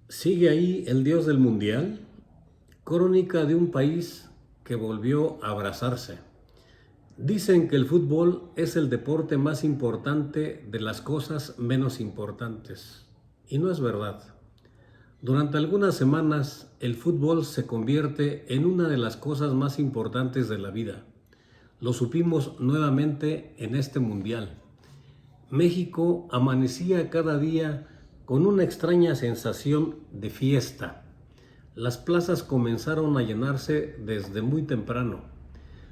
Sigue ahí el dios del mundial, crónica de un país que volvió a abrazarse. Dicen que el fútbol es el deporte más importante de las cosas menos importantes. Y no es verdad. Durante algunas semanas, el fútbol se convierte en una de las cosas más importantes de la vida. Lo supimos nuevamente en este mundial. México amanecía cada día con una extraña sensación de fiesta. Las plazas comenzaron a llenarse desde muy temprano.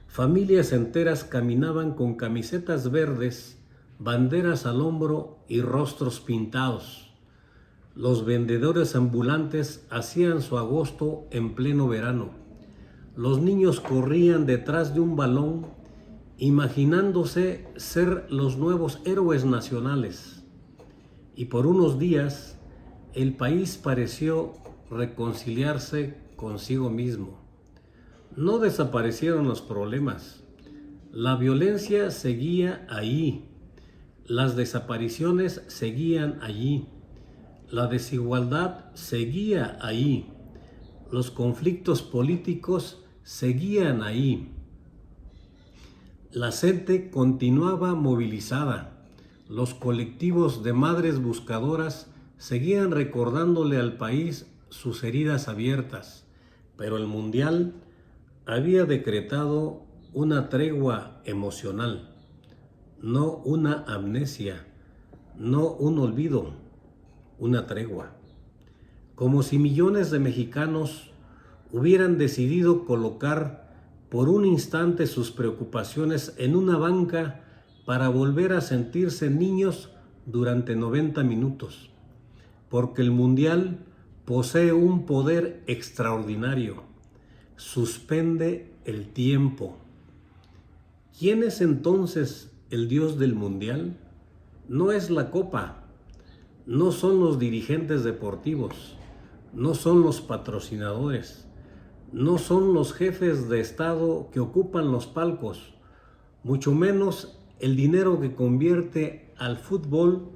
Familias enteras caminaban con camisetas verdes, banderas al hombro y rostros pintados. Los vendedores ambulantes hacían su agosto en pleno verano. Los niños corrían detrás de un balón, imaginándose ser los nuevos héroes nacionales. Y por unos días, el país pareció reconciliarse consigo mismo. No desaparecieron los problemas. La violencia seguía ahí. Las desapariciones seguían allí. La desigualdad seguía ahí. Los conflictos políticos seguían ahí. La gente continuaba movilizada. Los colectivos de madres buscadoras seguían recordándole al país sus heridas abiertas, pero el mundial había decretado una tregua emocional, no una amnesia, no un olvido, una tregua. Como si millones de mexicanos hubieran decidido colocar por un instante sus preocupaciones en una banca para volver a sentirse niños durante 90 minutos, porque el mundial posee un poder extraordinario. Suspende el tiempo. ¿Quién es entonces el dios del mundial? No es la copa, no son los dirigentes deportivos, no son los patrocinadores, no son los jefes de estado que ocupan los palcos, mucho menos el dinero que convierte al fútbol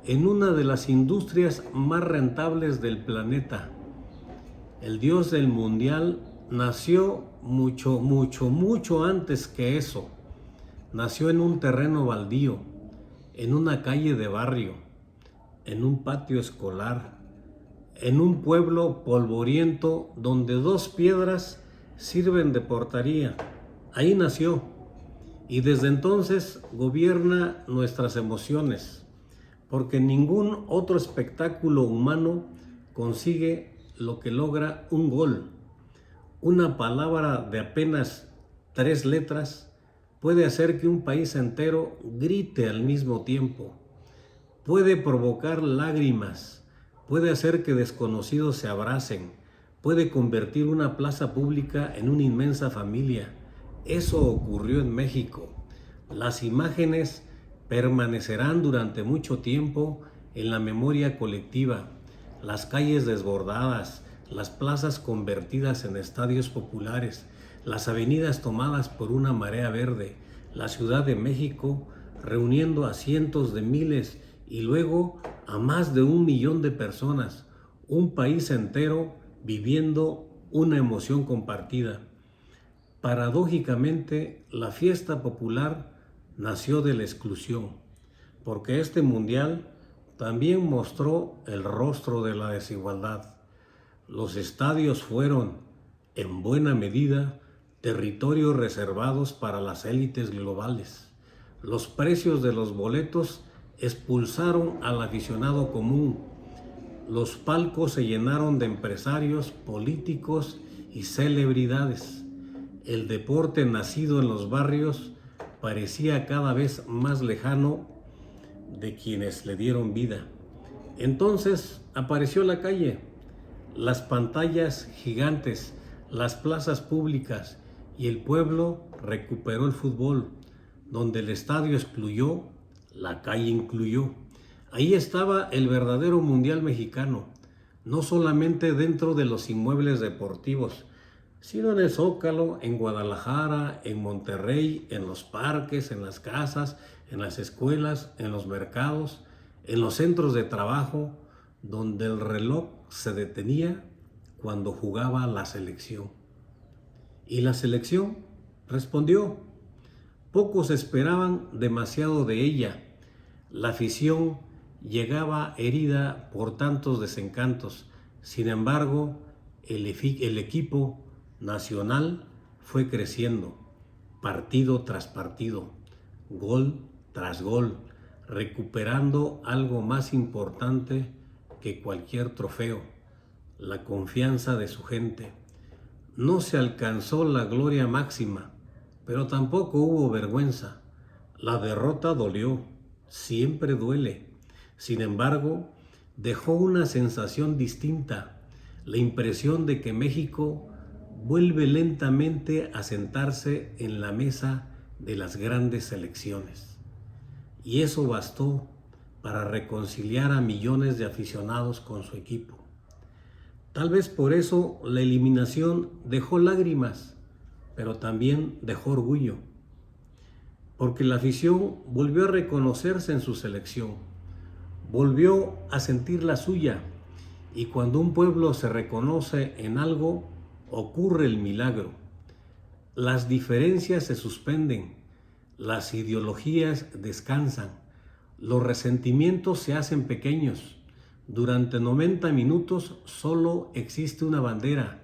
en una de las industrias más rentables del planeta. El dios del mundial nació mucho antes que eso. Nació en un terreno baldío, en una calle de barrio, en un patio escolar, en un pueblo polvoriento donde dos piedras sirven de portería. Ahí nació y desde entonces gobierna nuestras emociones, porque ningún otro espectáculo humano consigue lo que logra un gol. Una palabra de apenas 3 letras puede hacer que un país entero grite al mismo tiempo. Puede provocar lágrimas, puede hacer que desconocidos se abracen, puede convertir una plaza pública en una inmensa familia. Eso ocurrió en México. Las imágenes permanecerán durante mucho tiempo en la memoria colectiva. Las calles desbordadas, las plazas convertidas en estadios populares, las avenidas tomadas por una marea verde, la Ciudad de México reuniendo a cientos de miles y luego a más de 1 millón de personas, un país entero viviendo una emoción compartida. Paradójicamente, la fiesta popular nació de la exclusión, porque este mundial también mostró el rostro de la desigualdad. Los estadios fueron, en buena medida, territorios reservados para las élites globales. Los precios de los boletos expulsaron al aficionado común. Los palcos se llenaron de empresarios, políticos y celebridades. El deporte nacido en los barrios parecía cada vez más lejano de quienes le dieron vida. Entonces apareció la calle, las pantallas gigantes, las plazas públicas y el pueblo recuperó el fútbol. Donde el estadio excluyó, la calle incluyó. Ahí estaba el verdadero mundial mexicano, no solamente dentro de los inmuebles deportivos, sino en el Zócalo, en Guadalajara, en Monterrey, en los parques, en las casas, en las escuelas, en los mercados, en los centros de trabajo, donde el reloj se detenía cuando jugaba la selección. Y la selección respondió. Pocos esperaban demasiado de ella. La afición llegaba herida por tantos desencantos. Sin embargo, el equipo nacional fue creciendo, partido tras partido, gol tras gol, recuperando algo más importante que cualquier trofeo, la confianza de su gente. No se alcanzó la gloria máxima, pero tampoco hubo vergüenza. La derrota dolió, siempre duele. Sin embargo, dejó una sensación distinta, la impresión de que México vuelve lentamente a sentarse en la mesa de las grandes selecciones. Y eso bastó para reconciliar a millones de aficionados con su equipo. Tal vez por eso la eliminación dejó lágrimas, pero también dejó orgullo, porque la afición volvió a reconocerse en su selección, volvió a sentir la suya, y cuando un pueblo se reconoce en algo, ocurre el milagro. Las diferencias se suspenden, las ideologías descansan, los resentimientos se hacen pequeños. Durante 90 minutos solo existe una bandera,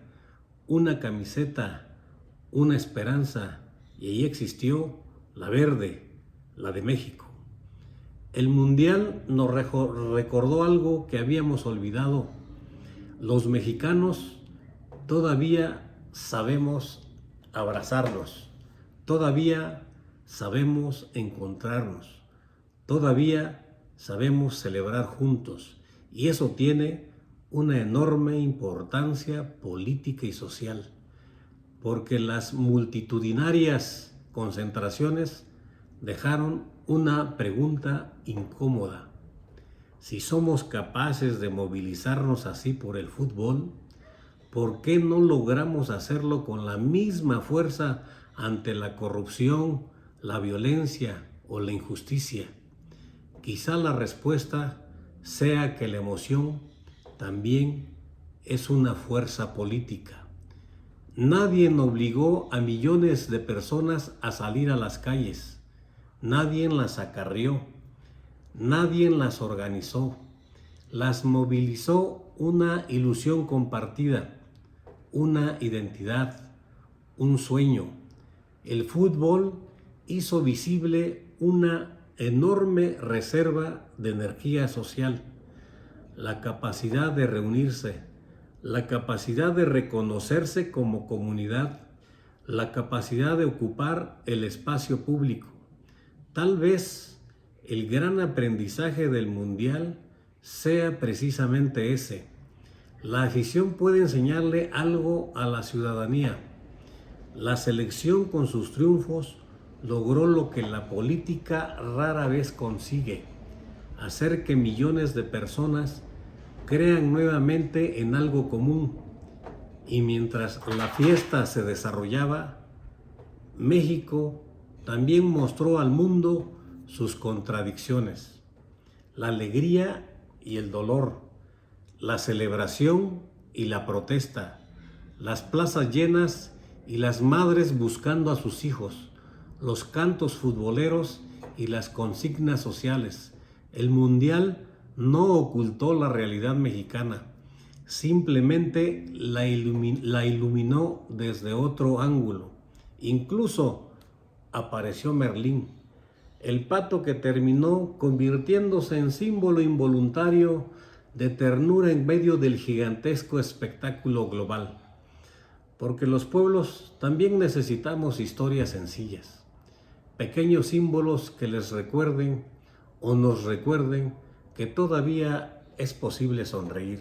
una camiseta, una esperanza, y ahí existió la verde, la de México. El Mundial nos recordó algo que habíamos olvidado. Los mexicanos todavía sabemos abrazarnos, todavía sabemos encontrarnos, todavía sabemos celebrar juntos, y eso tiene una enorme importancia política y social, porque las multitudinarias concentraciones dejaron una pregunta incómoda. Si somos capaces de movilizarnos así por el fútbol, ¿por qué no logramos hacerlo con la misma fuerza ante la corrupción, la violencia o la injusticia? Quizá la respuesta sea que la emoción también es una fuerza política. Nadie obligó a millones de personas a salir a las calles. Nadie las acarrió. Nadie las organizó. Las movilizó una ilusión compartida, una identidad, un sueño. El fútbol hizo visible una enorme reserva de energía social, la capacidad de reunirse, la capacidad de reconocerse como comunidad, la capacidad de ocupar el espacio público. Tal vez el gran aprendizaje del Mundial sea precisamente ese. La afición puede enseñarle algo a la ciudadanía. La selección con sus triunfos logró lo que la política rara vez consigue: hacer que millones de personas crean nuevamente en algo común. Y mientras la fiesta se desarrollaba, México también mostró al mundo sus contradicciones: la alegría y el dolor, la celebración y la protesta, las plazas llenas y las madres buscando a sus hijos, los cantos futboleros y las consignas sociales. El Mundial no ocultó la realidad mexicana, simplemente la iluminó desde otro ángulo. Incluso apareció Merlín, el pato que terminó convirtiéndose en símbolo involuntario de ternura en medio del gigantesco espectáculo global. Porque los pueblos también necesitamos historias sencillas, pequeños símbolos que les recuerden o nos recuerden que todavía es posible sonreír.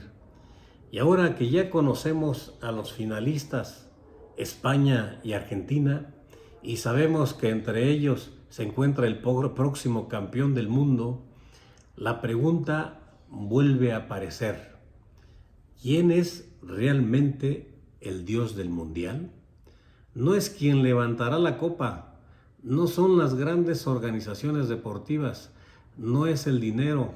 Y ahora que ya conocemos a los finalistas, España y Argentina, y sabemos que entre ellos se encuentra el próximo campeón del mundo, la pregunta vuelve a aparecer: ¿quién es realmente el Dios del Mundial? No es quien levantará la copa, no son las grandes organizaciones deportivas, no es el dinero.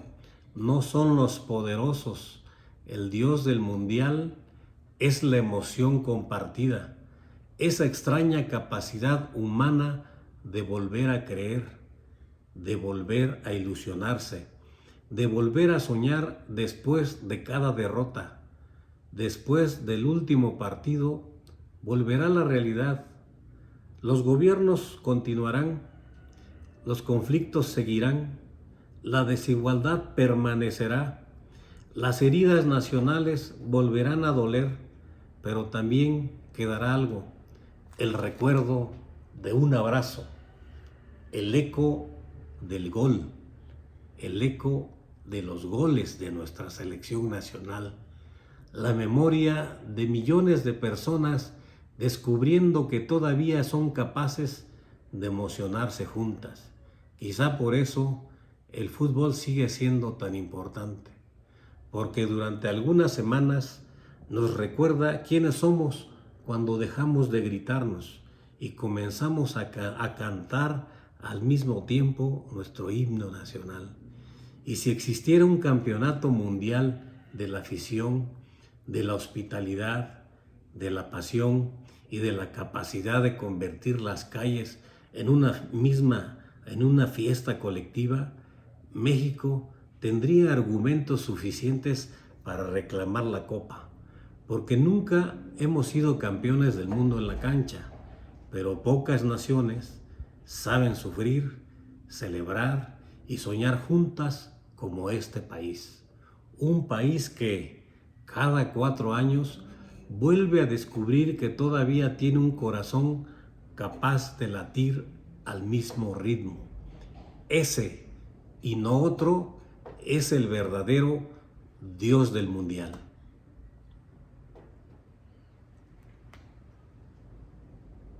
no son los poderosos. El Dios del mundial es la emoción compartida, esa extraña capacidad humana de volver a creer, de volver a ilusionarse, de volver a soñar después de cada derrota. Después del último partido, volverá la realidad. Los gobiernos continuarán, los conflictos seguirán, la desigualdad permanecerá, las heridas nacionales volverán a doler, pero también quedará algo, el recuerdo de un abrazo, el eco del gol, el eco de los goles de nuestra selección nacional, la memoria de millones de personas descubriendo que todavía son capaces de emocionarse juntas. Quizá por eso el fútbol sigue siendo tan importante, porque durante algunas semanas nos recuerda quiénes somos cuando dejamos de gritarnos y comenzamos a cantar al mismo tiempo nuestro himno nacional. Y si existiera un campeonato mundial de la afición, de la hospitalidad, de la pasión y de la capacidad de convertir las calles en una fiesta colectiva, México tendría argumentos suficientes para reclamar la copa, porque nunca hemos sido campeones del mundo en la cancha, pero pocas naciones saben sufrir, celebrar y soñar juntas como este país. Un país que cada 4 años vuelve a descubrir que todavía tiene un corazón capaz de latir al mismo ritmo. Ese y no otro es el verdadero Dios del mundial.